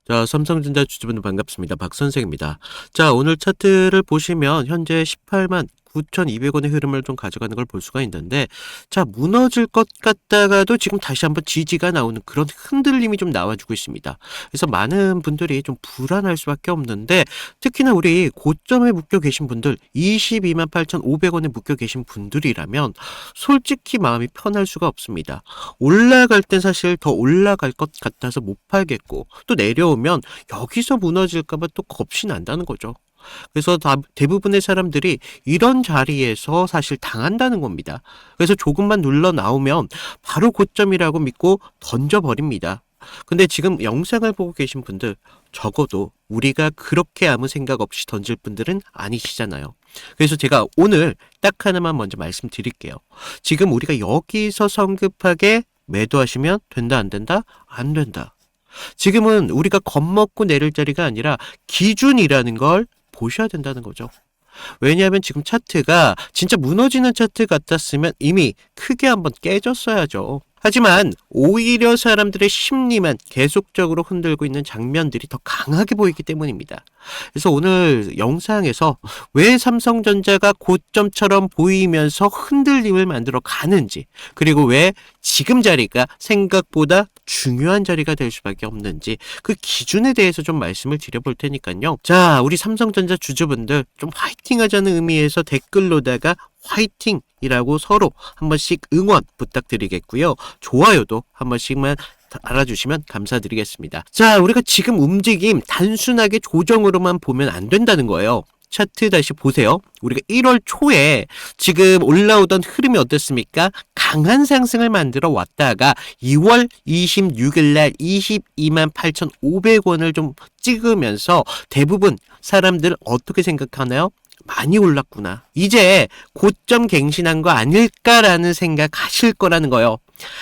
자, 삼성전자 주주분들 반갑습니다. 박선생입니다. 자, 오늘 차트를 보시면 현재 18만 9,200원의 흐름을 좀 가져가는 걸 볼 수가 있는데, 자, 무너질 것 같다가도 지금 다시 한번 지지가 나오는 그런 흔들림이 좀 나와주고 있습니다. 그래서 많은 분들이 좀 불안할 수밖에 없는데, 특히나 우리 고점에 묶여 계신 분들, 22만 8,500원에 묶여 계신 분들이라면 솔직히 마음이 편할 수가 없습니다. 올라갈 땐 사실 더 올라갈 것 같아서 못 팔겠고, 또 내려오면 여기서 무너질까봐 또 겁이 난다는 거죠. 그래서 대부분의 사람들이 이런 자리에서 사실 당한다는 겁니다. 그래서 조금만 눌러 나오면 바로 고점이라고 믿고 던져버립니다. 근데 지금 영상을 보고 계신 분들, 적어도 우리가 그렇게 아무 생각 없이 던질 분들은 아니시잖아요. 그래서 제가 오늘 딱 하나만 먼저 말씀드릴게요. 지금 우리가 여기서 성급하게 매도하시면 된다, 안 된다? 안 된다. 지금은 우리가 겁먹고 내릴 자리가 아니라 기준이라는 걸 보셔야 된다는 거죠. 왜냐하면 지금 차트가 진짜 무너지는 차트 같았으면 이미 크게 한번 깨졌어야죠. 하지만 오히려 사람들의 심리만 계속적으로 흔들고 있는 장면들이 더 강하게 보이기 때문입니다. 그래서 오늘 영상에서 왜 삼성전자가 고점처럼 보이면서 흔들림을 만들어 가는지, 그리고 왜 지금 자리가 생각보다 중요한 자리가 될 수밖에 없는지 그 기준에 대해서 좀 말씀을 드려볼 테니까요. 자, 우리 삼성전자 주주분들 좀 화이팅 하자는 의미에서 댓글로다가 화이팅이라고 서로 한 번씩 응원 부탁드리겠고요. 좋아요도 한 번씩만 알아주시면 감사드리겠습니다. 자, 우리가 지금 움직임 단순하게 조정으로만 보면 안 된다는 거예요. 차트 다시 보세요. 우리가 1월 초에 지금 올라오던 흐름이 어떻습니까? 강한 상승을 만들어 왔다가 2월 26일 날 22만 8,500원을 좀 찍으면서 대부분 사람들 어떻게 생각하나요? 많이 올랐구나. 이제 고점 갱신한 거 아닐까라는 생각 하실 거라는 거예요.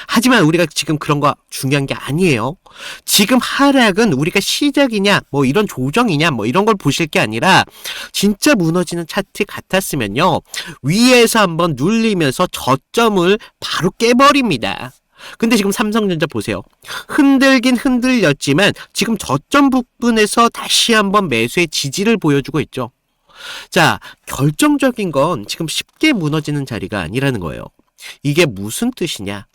하지만 우리가 지금 그런 거 중요한 게 아니에요. 지금 하락은 우리가 시작이냐, 뭐 이런 조정이냐, 뭐 이런 걸 보실 게 아니라 진짜 무너지는 차트 같았으면요. 위에서 한번 눌리면서 저점을 바로 깨버립니다. 근데 지금 삼성전자 보세요. 흔들긴 흔들렸지만 지금 저점 부분에서 다시 한번 매수의 지지를 보여주고 있죠. 자, 결정적인 건 지금 쉽게 무너지는 자리가 아니라는 거예요. 이게 무슨 뜻이냐?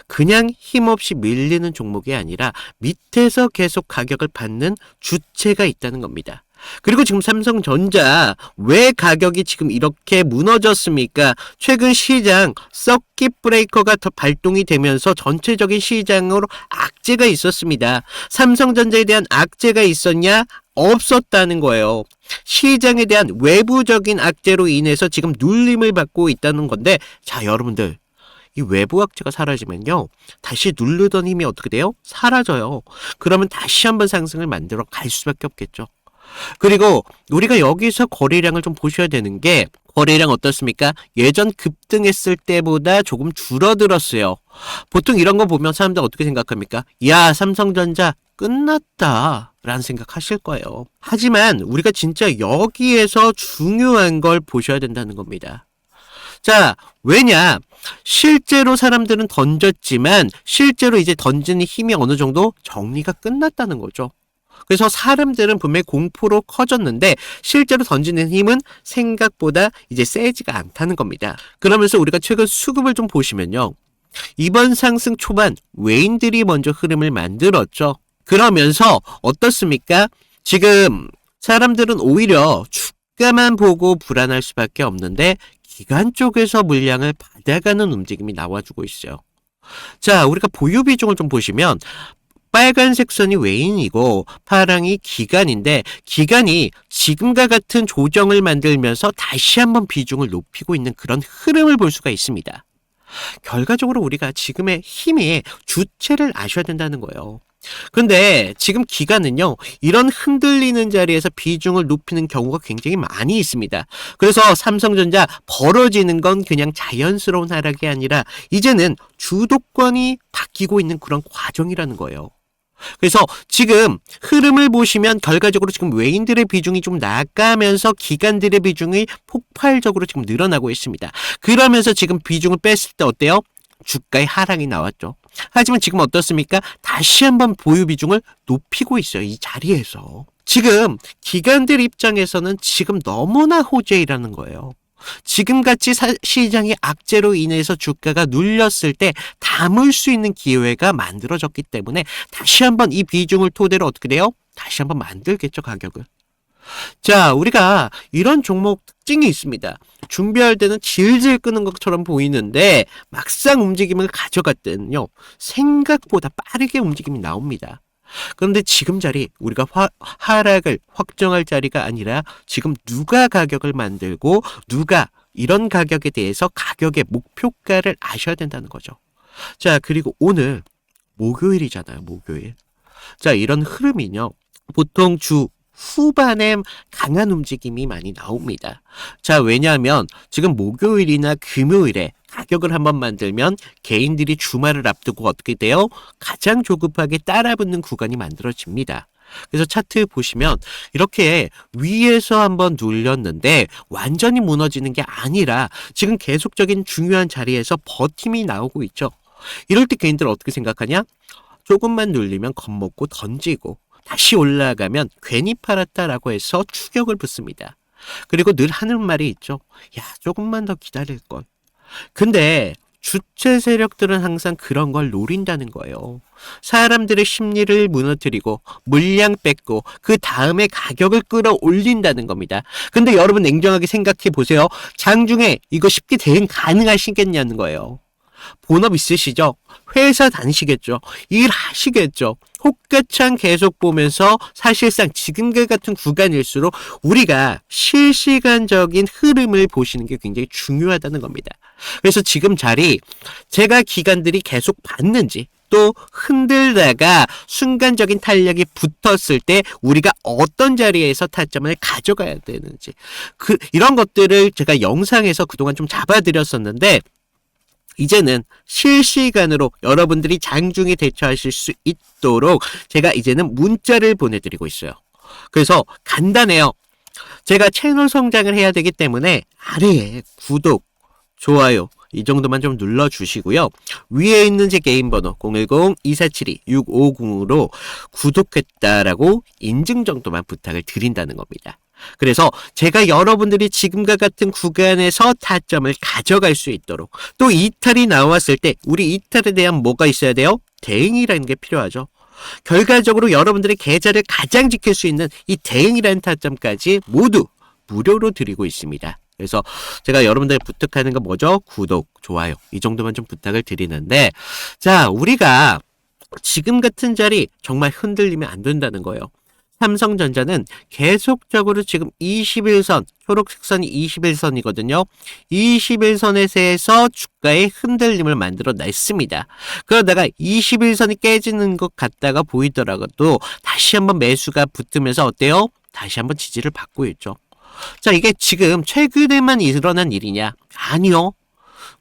그냥 힘없이 밀리는 종목이 아니라 밑에서 계속 가격을 받는 주체가 있다는 겁니다. 그리고 지금 삼성전자 왜 가격이 지금 이렇게 무너졌습니까? 최근 시장 서킷 브레이커가 더 발동이 되면서 전체적인 시장으로 악재가 있었습니다. 삼성전자에 대한 악재가 있었냐? 없었다는 거예요. 시장에 대한 외부적인 악재로 인해서 지금 눌림을 받고 있다는 건데, 자, 여러분들, 이 외부 악재가 사라지면요, 다시 누르던 힘이 어떻게 돼요? 사라져요. 그러면 다시 한번 상승을 만들어 갈 수밖에 없겠죠. 그리고 우리가 여기서 거래량을 좀 보셔야 되는 게, 거래량 어떻습니까? 예전 급등했을 때보다 조금 줄어들었어요. 보통 이런 거 보면 사람들 어떻게 생각합니까? 야, 삼성전자 끝났다 라는 생각 하실 거예요. 하지만 우리가 진짜 여기에서 중요한 걸 보셔야 된다는 겁니다. 자, 왜냐? 실제로 사람들은 던졌지만 실제로 이제 던지는 힘이 어느 정도 정리가 끝났다는 거죠. 그래서 사람들은 분명히 공포로 커졌는데 실제로 던지는 힘은 생각보다 이제 세지가 않다는 겁니다. 그러면서 우리가 최근 수급을 좀 보시면요, 이번 상승 초반 외인들이 먼저 흐름을 만들었죠. 그러면서 어떻습니까? 지금 사람들은 오히려 주가만 보고 불안할 수밖에 없는데 기관 쪽에서 물량을 받아가는 움직임이 나와주고 있어요. 자, 우리가 보유 비중을 좀 보시면 빨간색 선이 외인이고 파랑이 기관인데, 기관이 지금과 같은 조정을 만들면서 다시 한번 비중을 높이고 있는 그런 흐름을 볼 수가 있습니다. 결과적으로 우리가 지금의 힘의 주체를 아셔야 된다는 거예요. 근데 지금 기관은요, 이런 흔들리는 자리에서 비중을 높이는 경우가 굉장히 많이 있습니다. 그래서 삼성전자 벌어지는 건 그냥 자연스러운 하락이 아니라 이제는 주도권이 바뀌고 있는 그런 과정이라는 거예요. 그래서 지금 흐름을 보시면 결과적으로 지금 외인들의 비중이 좀 나가면서 기관들의 비중이 폭발적으로 지금 늘어나고 있습니다. 그러면서 지금 비중을 뺐을 때 어때요? 주가의 하락이 나왔죠. 하지만 지금 어떻습니까? 다시 한번 보유 비중을 높이고 있어요. 이 자리에서. 지금 기관들 입장에서는 지금 너무나 호재이라는 거예요. 지금같이 시장의 악재로 인해서 주가가 눌렸을 때 담을 수 있는 기회가 만들어졌기 때문에 다시 한번 이 비중을 토대로 어떻게 돼요? 다시 한번 만들겠죠, 가격을. 자, 우리가 이런 종목 특징이 있습니다. 준비할 때는 질질 끄는 것처럼 보이는데 막상 움직임을 가져갔더니요, 생각보다 빠르게 움직임이 나옵니다. 그런데 지금 자리, 우리가 하락을 확정할 자리가 아니라 지금 누가 가격을 만들고 누가 이런 가격에 대해서 가격의 목표가를 아셔야 된다는 거죠. 자, 그리고 오늘 목요일이잖아요, 목요일. 자, 이런 흐름이요, 보통 주 후반에 강한 움직임이 많이 나옵니다. 자, 왜냐하면 지금 목요일이나 금요일에 가격을 한번 만들면 개인들이 주말을 앞두고 어떻게 돼요? 가장 조급하게 따라붙는 구간이 만들어집니다. 그래서 차트 보시면 이렇게 위에서 한번 눌렸는데 완전히 무너지는 게 아니라 지금 계속적인 중요한 자리에서 버팀이 나오고 있죠. 이럴 때 개인들 어떻게 생각하냐? 조금만 눌리면 겁먹고 던지고 다시 올라가면 괜히 팔았다라고 해서 추격을 붙습니다. 그리고 늘 하는 말이 있죠. 야, 조금만 더 기다릴 걸. 근데 주체 세력들은 항상 그런 걸 노린다는 거예요. 사람들의 심리를 무너뜨리고 물량 뺏고 그 다음에 가격을 끌어올린다는 겁니다. 근데 여러분 냉정하게 생각해 보세요. 장중에 이거 쉽게 대응 가능하시겠냐는 거예요. 본업 있으시죠? 회사 다니시겠죠? 일하시겠죠? 혹가창 계속 보면서 사실상 지금과 같은 구간일수록 우리가 실시간적인 흐름을 보시는 게 굉장히 중요하다는 겁니다. 그래서 지금 자리, 제가 기관들이 계속 봤는지 또 흔들다가 순간적인 탄력이 붙었을 때 우리가 어떤 자리에서 타점을 가져가야 되는지, 이런 것들을 제가 영상에서 그동안 좀 잡아드렸었는데 이제는 실시간으로 여러분들이 장중에 대처하실 수 있도록 제가 이제는 문자를 보내드리고 있어요. 그래서 간단해요. 제가 채널 성장을 해야 되기 때문에 아래에 구독, 좋아요 이 정도만 좀 눌러주시고요. 위에 있는 제 개인 번호 010-2472-650으로 구독했다라고 인증 정도만 부탁을 드린다는 겁니다. 그래서 제가 여러분들이 지금과 같은 구간에서 타점을 가져갈 수 있도록, 또 이탈이 나왔을 때 우리 이탈에 대한 뭐가 있어야 돼요? 대응이라는 게 필요하죠. 결과적으로 여러분들의 계좌를 가장 지킬 수 있는 이 대응이라는 타점까지 모두 무료로 드리고 있습니다. 그래서 제가 여러분들 부탁하는 거 뭐죠? 구독, 좋아요 이 정도만 좀 부탁을 드리는데, 자, 우리가 지금 같은 자리 정말 흔들리면 안 된다는 거예요. 삼성전자는 계속적으로 지금 21선, 초록색 선이 21선이거든요. 21선에서 주가의 흔들림을 만들어 냈습니다. 그러다가 21선이 깨지는 것 같다가 보이더라도 다시 한번 매수가 붙으면서 어때요? 다시 한번 지지를 받고 있죠. 자, 이게 지금 최근에만 일어난 일이냐? 아니요.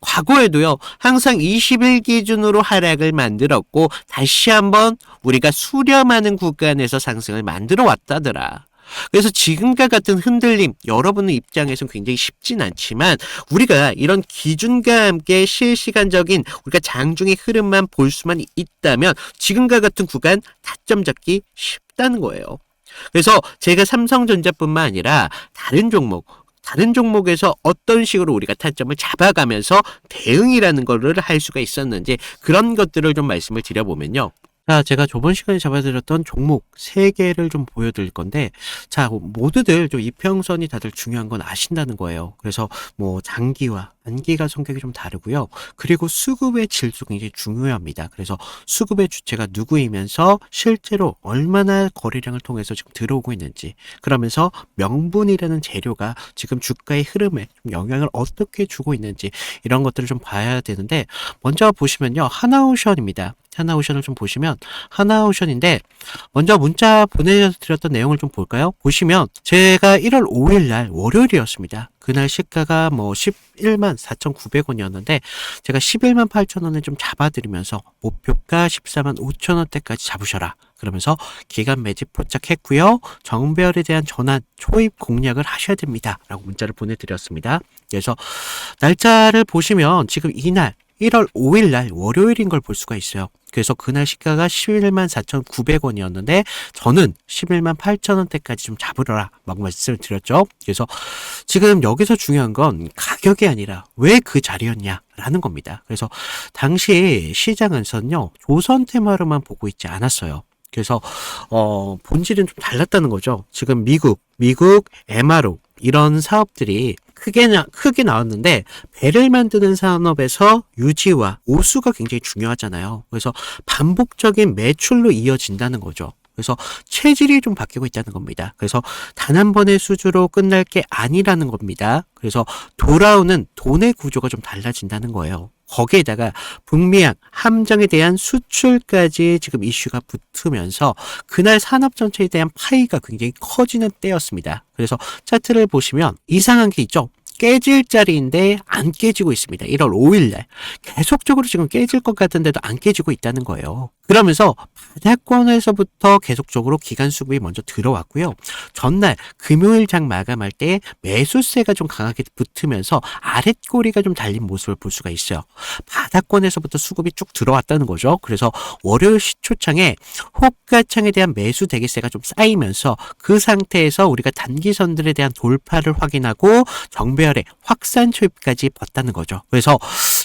과거에도요, 항상 20일 기준으로 하락을 만들었고 다시 한번 우리가 수렴하는 구간에서 상승을 만들어 왔다더라. 그래서 지금과 같은 흔들림, 여러분의 입장에서는 굉장히 쉽진 않지만 우리가 이런 기준과 함께 실시간적인 우리가 장중의 흐름만 볼 수만 있다면 지금과 같은 구간 타점 잡기 쉽다는 거예요. 그래서 제가 삼성전자뿐만 아니라 다른 종목에서 어떤 식으로 우리가 타점을 잡아가면서 대응이라는 거를 할 수가 있었는지 그런 것들을 좀 말씀을 드려보면요. 자, 제가 저번 시간에 잡아드렸던 종목 3개를 좀 보여드릴 건데, 자, 모두들 좀 이평선이 다들 중요한 건 아신다는 거예요. 그래서 뭐 장기와 단기가 성격이 좀 다르고요. 그리고 수급의 질도 굉장히 중요합니다. 그래서 수급의 주체가 누구이면서 실제로 얼마나 거래량을 통해서 지금 들어오고 있는지, 그러면서 명분이라는 재료가 지금 주가의 흐름에 좀 영향을 어떻게 주고 있는지 이런 것들을 좀 봐야 되는데, 먼저 보시면요, 하나오션입니다. 하나오션을 좀 보시면 하나오션인데, 먼저 문자 보내드렸던 내용을 좀 볼까요? 보시면 제가 1월 5일 날 월요일이었습니다. 그날 시가가 뭐 11만 4,900원이었는데 제가 11만 8천원에 좀 잡아드리면서 목표가 14만 5천원대까지 잡으셔라 그러면서 기간 매집 포착했고요. 정배열에 대한 전환 초입 공략을 하셔야 됩니다 라고 문자를 보내드렸습니다. 그래서 날짜를 보시면 지금 이날 1월 5일 날 월요일인 걸 볼 수가 있어요. 그래서 그날 시가가 11만 4,900원이었는데 저는 11만 8천원대까지 좀 잡으라 막 말씀을 드렸죠. 그래서 지금 여기서 중요한 건 가격이 아니라 왜 그 자리였냐라는 겁니다. 그래서 당시 시장에서는요, 조선 테마로만 보고 있지 않았어요. 그래서 본질은 좀 달랐다는 거죠. 지금 미국 MRO 이런 사업들이 크게 나왔는데, 배를 만드는 산업에서 유지와 오수가 굉장히 중요하잖아요. 그래서 반복적인 매출로 이어진다는 거죠. 그래서 체질이 좀 바뀌고 있다는 겁니다. 그래서 단 한 번의 수주로 끝날 게 아니라는 겁니다. 그래서 돌아오는 돈의 구조가 좀 달라진다는 거예요. 거기에다가 북미양 함정에 대한 수출까지 지금 이슈가 붙으면서 그날 산업 전체에 대한 파이가 굉장히 커지는 때였습니다. 그래서 차트를 보시면 이상한 게 있죠. 깨질 자리인데 안 깨지고 있습니다. 1월 5일 날 계속적으로 지금 깨질 것 같은데도 안 깨지고 있다는 거예요. 그러면서 바닥권에서부터 계속적으로 기관 수급이 먼저 들어왔고요. 전날 금요일 장 마감할 때 매수세가 좀 강하게 붙으면서 아랫꼬리가 좀 달린 모습을 볼 수가 있어요. 바닥권에서부터 수급이 쭉 들어왔다는 거죠. 그래서 월요일 시초창에 호가창에 대한 매수 대기세가 좀 쌓이면서 그 상태에서 우리가 단기선들에 대한 돌파를 확인하고 정배열의 확산 초입까지 봤다는 거죠. 그래서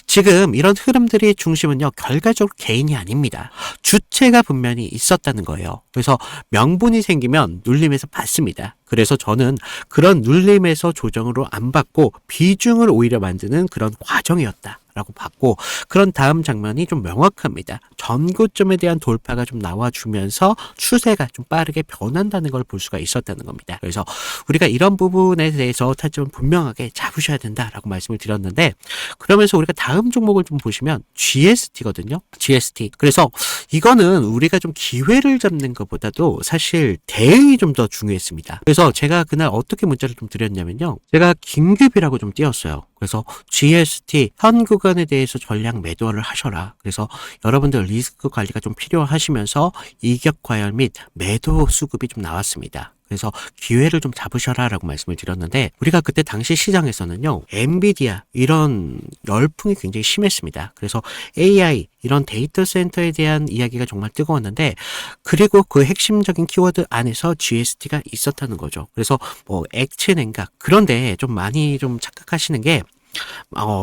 지금 이런 흐름들이 중심은요, 결과적으로 개인이 아닙니다. 주체가 분명히 있었다는 거예요. 그래서 명분이 생기면 눌림에서 받습니다. 그래서 저는 그런 눌림에서 조정으로 안 받고 비중을 오히려 만드는 그런 과정이었다 라고 봤고, 그런 다음 장면이 좀 명확합니다. 전고점에 대한 돌파가 좀 나와주면서 추세가 좀 빠르게 변한다는 걸 볼 수가 있었다는 겁니다. 그래서 우리가 이런 부분에 대해서 타점을 분명하게 잡으셔야 된다라고 말씀을 드렸는데, 그러면서 우리가 다음 종목을 좀 보시면 GST거든요. GST. 그래서 이거는 우리가 좀 기회를 잡는 것보다도 사실 대응이 좀 더 중요했습니다. 그래서 제가 그날 어떻게 문자를 좀 드렸냐면요, 제가 긴급이라고 좀 띄웠어요. 그래서 GST 현 구간에 대해서 전량 매도를 하셔라. 그래서 여러분들 리스크 관리가 좀 필요하시면서 이격 과열 및 매도 수급이 좀 나왔습니다. 그래서 기회를 좀 잡으셔라 라고 말씀을 드렸는데, 우리가 그때 당시 시장에서는요, 엔비디아 이런 열풍이 굉장히 심했습니다. 그래서 AI 이런 데이터 센터에 대한 이야기가 정말 뜨거웠는데, 그리고 그 핵심적인 키워드 안에서 GST가 있었다는 거죠. 그래서 뭐 액체 냉각, 그런데 좀 많이 좀 착각하시는 게,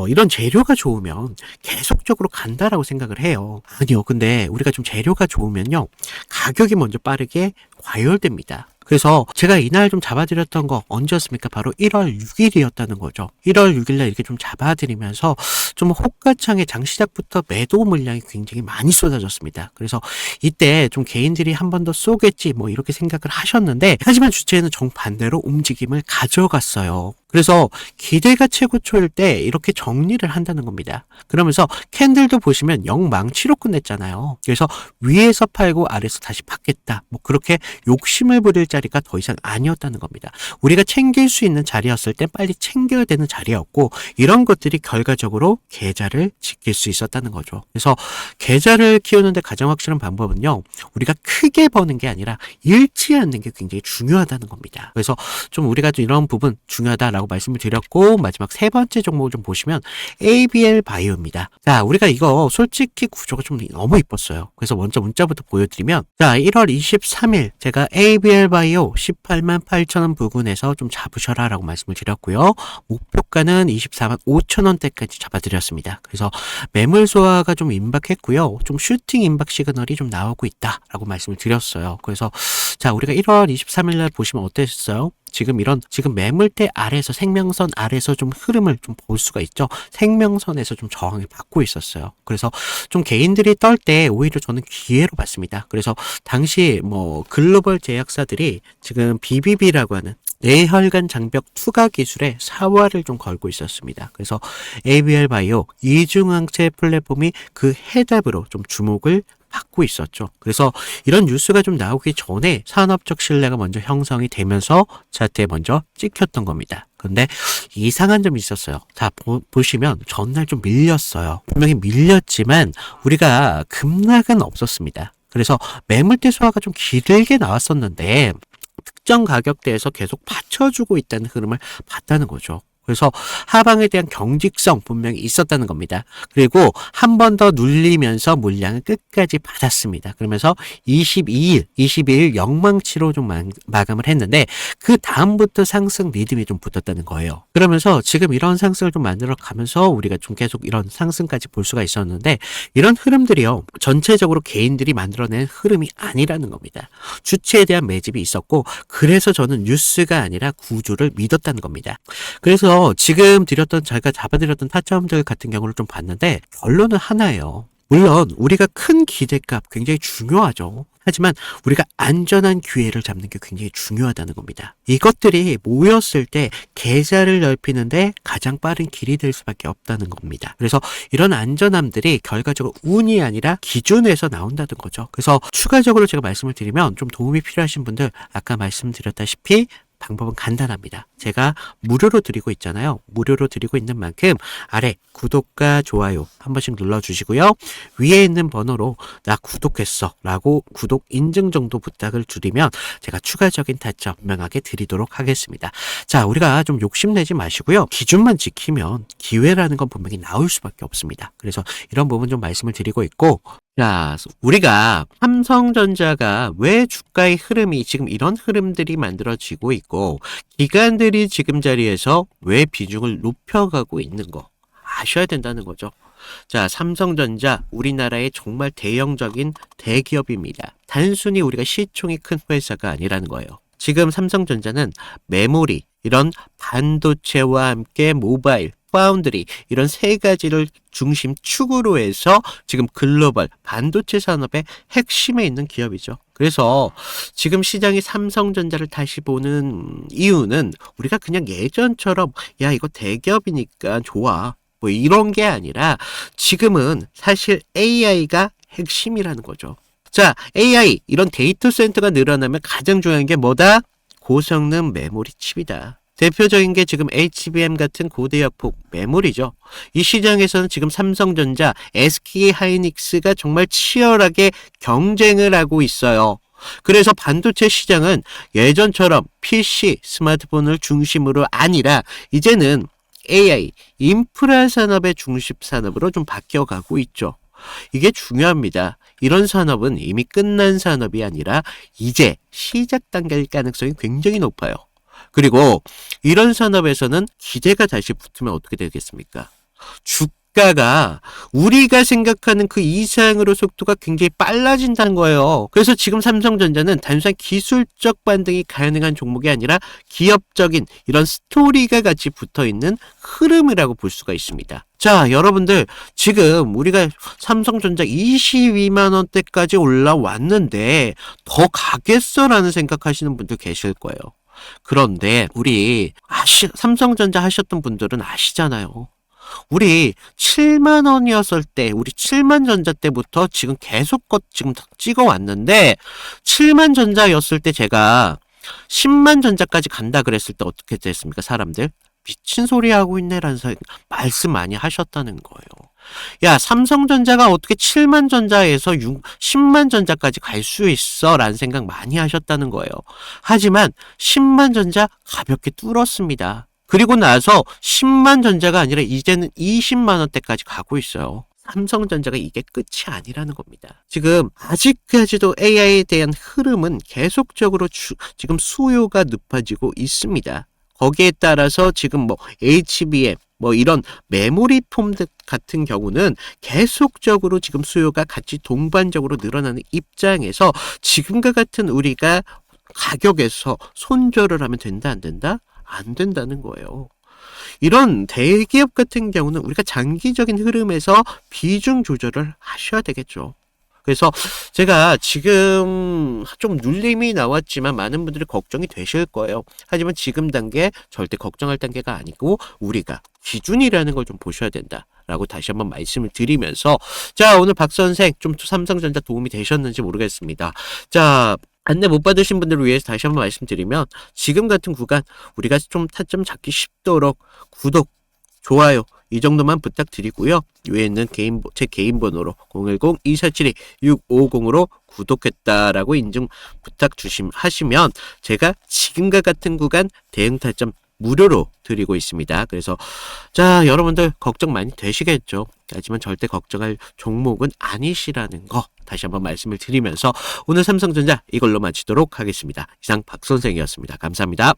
이런 재료가 좋으면 계속적으로 간다라고 생각을 해요. 아니요. 근데 우리가 좀 재료가 좋으면요, 가격이 먼저 빠르게 과열됩니다. 그래서 제가 이날 좀 잡아드렸던 거 언제였습니까? 바로 1월 6일이었다는 거죠. 1월 6일날 이렇게 좀 잡아드리면서 좀 호가창에 장시작부터 매도 물량이 굉장히 많이 쏟아졌습니다. 그래서 이때 좀 개인들이 한 번 더 쏘겠지 뭐 이렇게 생각을 하셨는데, 하지만 주체는 정반대로 움직임을 가져갔어요. 그래서 기대가 최고초일 때 이렇게 정리를 한다는 겁니다. 그러면서 캔들도 보시면 영망치로 끝냈잖아요. 그래서 위에서 팔고 아래에서 다시 받겠다, 뭐 그렇게 욕심을 부릴 자리가 더 이상 아니었다는 겁니다. 우리가 챙길 수 있는 자리였을 때 빨리 챙겨야 되는 자리였고, 이런 것들이 결과적으로 계좌를 지킬 수 있었다는 거죠. 그래서 계좌를 키우는데 가장 확실한 방법은요, 우리가 크게 버는 게 아니라 잃지 않는 게 굉장히 중요하다는 겁니다. 그래서 좀 우리가 좀 이런 부분 중요하다라고 말씀을 드렸고, 마지막 세 번째 종목을 좀 보시면 ABL 바이오입니다. 자, 우리가 이거 솔직히 구조가 좀 너무 이뻤어요. 그래서 먼저 문자부터 보여드리면, 자, 1월 23일 제가 ABL 바이오 18만 8천원 부근에서 좀 잡으셔라 라고 말씀을 드렸고요. 목표가는 24만 5천원대까지 잡아드렸습니다. 그래서 매물 소화가 좀 임박했고요. 좀 슈팅 임박 시그널이 좀 나오고 있다라고 말씀을 드렸어요. 그래서 자, 우리가 1월 23일 날 보시면 어땠어요? 지금 매물대 아래에서, 생명선 아래에서 좀 흐름을 좀 볼 수가 있죠. 생명선에서 좀 저항을 받고 있었어요. 그래서 좀 개인들이 떨 때 오히려 저는 기회로 봤습니다. 그래서 당시 뭐 글로벌 제약사들이 지금 BBB라고 하는 뇌혈관 장벽 투과 기술에 사활을 좀 걸고 있었습니다. 그래서 ABL 바이오 이중항체 플랫폼이 그 해답으로 좀 주목을 받고 있었죠. 그래서 이런 뉴스가 좀 나오기 전에 산업적 신뢰가 먼저 형성이 되면서 차트에 먼저 찍혔던 겁니다. 근데 이상한 점이 있었어요. 자, 보시면 전날 좀 밀렸어요. 분명히 밀렸지만 우리가 급락은 없었습니다. 그래서 매물대 소화가 좀 길게 나왔었는데 특정 가격대에서 계속 받쳐주고 있다는 흐름을 봤다는 거죠. 그래서 하방에 대한 경직성 분명히 있었다는 겁니다. 그리고 한 번 더 눌리면서 물량을 끝까지 받았습니다. 그러면서 22일 영망치로 좀 마감을 했는데 그 다음부터 상승 리듬이 좀 붙었다는 거예요. 그러면서 지금 이런 상승을 좀 만들어 가면서 우리가 좀 계속 이런 상승까지 볼 수가 있었는데 이런 흐름들이요. 전체적으로 개인들이 만들어낸 흐름이 아니라는 겁니다. 주체에 대한 매집이 있었고 그래서 저는 뉴스가 아니라 구조를 믿었다는 겁니다. 그래서 지금 제가 잡아드렸던 타점들 같은 경우를 좀 봤는데 결론은 하나예요. 물론 우리가 큰 기대값 굉장히 중요하죠. 하지만 우리가 안전한 기회를 잡는 게 굉장히 중요하다는 겁니다. 이것들이 모였을 때 계좌를 넓히는데 가장 빠른 길이 될 수밖에 없다는 겁니다. 그래서 이런 안전함들이 결과적으로 운이 아니라 기준에서 나온다는 거죠. 그래서 추가적으로 제가 말씀을 드리면 좀 도움이 필요하신 분들 아까 말씀드렸다시피 방법은 간단합니다. 제가 무료로 드리고 있잖아요. 무료로 드리고 있는 만큼 아래 구독과 좋아요 한 번씩 눌러주시고요. 위에 있는 번호로 나 구독했어 라고 구독 인증 정도 부탁을 드리면 제가 추가적인 타점 분명하게 드리도록 하겠습니다. 자, 우리가 좀 욕심내지 마시고요. 기준만 지키면 기회라는 건 분명히 나올 수밖에 없습니다. 그래서 이런 부분 좀 말씀을 드리고 있고 자, 우리가 삼성전자가 왜 주가의 흐름이 지금 이런 흐름들이 만들어지고 있고 기관들이 지금 자리에서 왜 비중을 높여가고 있는 거 아셔야 된다는 거죠. 자, 삼성전자 우리나라의 정말 대형적인 대기업입니다. 단순히 우리가 시총이 큰 회사가 아니라는 거예요. 지금 삼성전자는 메모리, 이런 반도체와 함께 모바일, 파운드리 이런 세 가지를 중심 축으로 해서 지금 글로벌 반도체 산업의 핵심에 있는 기업이죠. 그래서 지금 시장이 삼성전자를 다시 보는 이유는 우리가 그냥 예전처럼 야 이거 대기업이니까 좋아 뭐 이런 게 아니라 지금은 사실 AI가 핵심이라는 거죠. 자, AI 이런 데이터 센터가 늘어나면 가장 중요한 게 뭐다? 고성능 메모리 칩이다. 대표적인 게 지금 HBM 같은 고대역폭 메모리죠. 이 시장에서는 지금 삼성전자, SK 하이닉스가 정말 치열하게 경쟁을 하고 있어요. 그래서 반도체 시장은 예전처럼 PC, 스마트폰을 중심으로 아니라 이제는 AI, 인프라 산업의 중심 산업으로 좀 바뀌어가고 있죠. 이게 중요합니다. 이런 산업은 이미 끝난 산업이 아니라 이제 시작 단계일 가능성이 굉장히 높아요. 그리고 이런 산업에서는 기대가 다시 붙으면 어떻게 되겠습니까? 주가가 우리가 생각하는 그 이상으로 속도가 굉장히 빨라진다는 거예요. 그래서 지금 삼성전자는 단순한 기술적 반등이 가능한 종목이 아니라 기업적인 이런 스토리가 같이 붙어있는 흐름이라고 볼 수가 있습니다. 자, 여러분들 지금 우리가 삼성전자 22만 원대까지 올라왔는데 더 가겠어라는 생각하시는 분들 계실 거예요. 그런데 우리 삼성전자 하셨던 분들은 아시잖아요. 우리 7만 원이었을 때, 우리 7만 전자 때부터 지금 계속 지금 찍어 왔는데 7만 전자였을 때 제가 10만 전자까지 간다 그랬을 때 어떻게 됐습니까? 사람들 미친 소리 하고 있네라는 말씀 많이 하셨다는 거예요. 야, 삼성전자가 어떻게 7만 전자에서 10만 전자까지 갈 수 있어? 라는 생각 많이 하셨다는 거예요. 하지만 10만 전자 가볍게 뚫었습니다. 그리고 나서 10만 전자가 아니라 이제는 20만 원대까지 가고 있어요. 삼성전자가 이게 끝이 아니라는 겁니다. 지금 아직까지도 AI에 대한 흐름은 계속적으로 지금 수요가 높아지고 있습니다. 거기에 따라서 지금 뭐 HBM 이런 메모리 폼 같은 경우는 계속적으로 지금 수요가 같이 동반적으로 늘어나는 입장에서 지금과 같은 우리가 가격에서 손절을 하면 된다 안 된다? 안 된다는 거예요. 이런 대기업 같은 경우는 우리가 장기적인 흐름에서 비중 조절을 하셔야 되겠죠. 그래서 제가 지금 좀 눌림이 나왔지만 많은 분들이 걱정이 되실 거예요. 하지만 지금 단계 절대 걱정할 단계가 아니고 우리가 기준이라는 걸 좀 보셔야 된다라고 다시 한번 말씀을 드리면서 자, 오늘 박 선생 좀 삼성전자 도움이 되셨는지 모르겠습니다. 자, 안내 못 받으신 분들을 위해서 다시 한번 말씀드리면 지금 같은 구간 우리가 좀 타점 잡기 쉽도록 구독, 좋아요 이 정도만 부탁드리고요. 위에 있는 제 개인 번호로 010-2472-650으로 구독했다라고 인증 부탁 하시면 제가 지금과 같은 구간 대응 타점 무료로 드리고 있습니다. 그래서 자, 여러분들 걱정 많이 되시겠죠. 하지만 절대 걱정할 종목은 아니시라는 거 다시 한번 말씀을 드리면서 오늘 삼성전자 이걸로 마치도록 하겠습니다. 이상 박 선생이었습니다. 감사합니다.